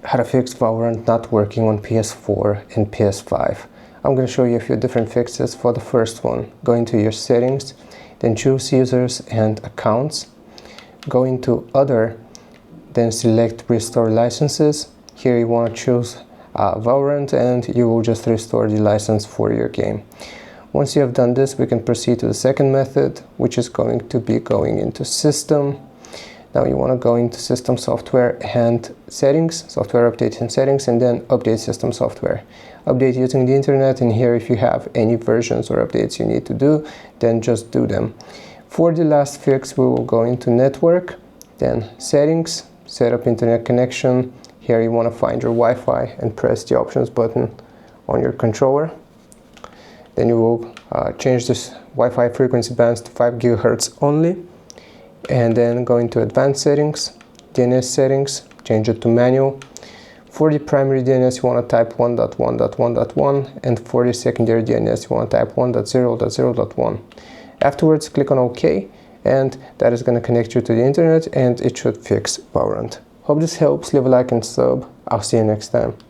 how to fix Valorant not working on PS4 and PS5. I'm going to show you a few different fixes. For the first one, go into your settings, then choose users and accounts, go into other, then select restore licenses. Here you want to choose Valorant, and you will just restore the license for your game. Once you have done this, we can proceed to the second method, which is going to be going into system. Now you want to go into system software and settings, software updates and settings, and then update system software. Update using the internet, and here if you have any versions or updates you need to do, then just do them. For the last fix, we will go into network, then settings, set up internet connection. Here you want to find your Wi-Fi and press the options button on your controller. Then you will change this Wi-Fi frequency bands to 5 GHz only. And then go into advanced settings, DNS settings, change it to manual. For the primary DNS you want to type 1.1.1.1, and for the secondary DNS you want to type 1.0.0.1. Afterwards click on OK, and that is going to connect you to the internet, and it should fix Valorant. Hope this helps. Leave a like and sub. I'll see you next time.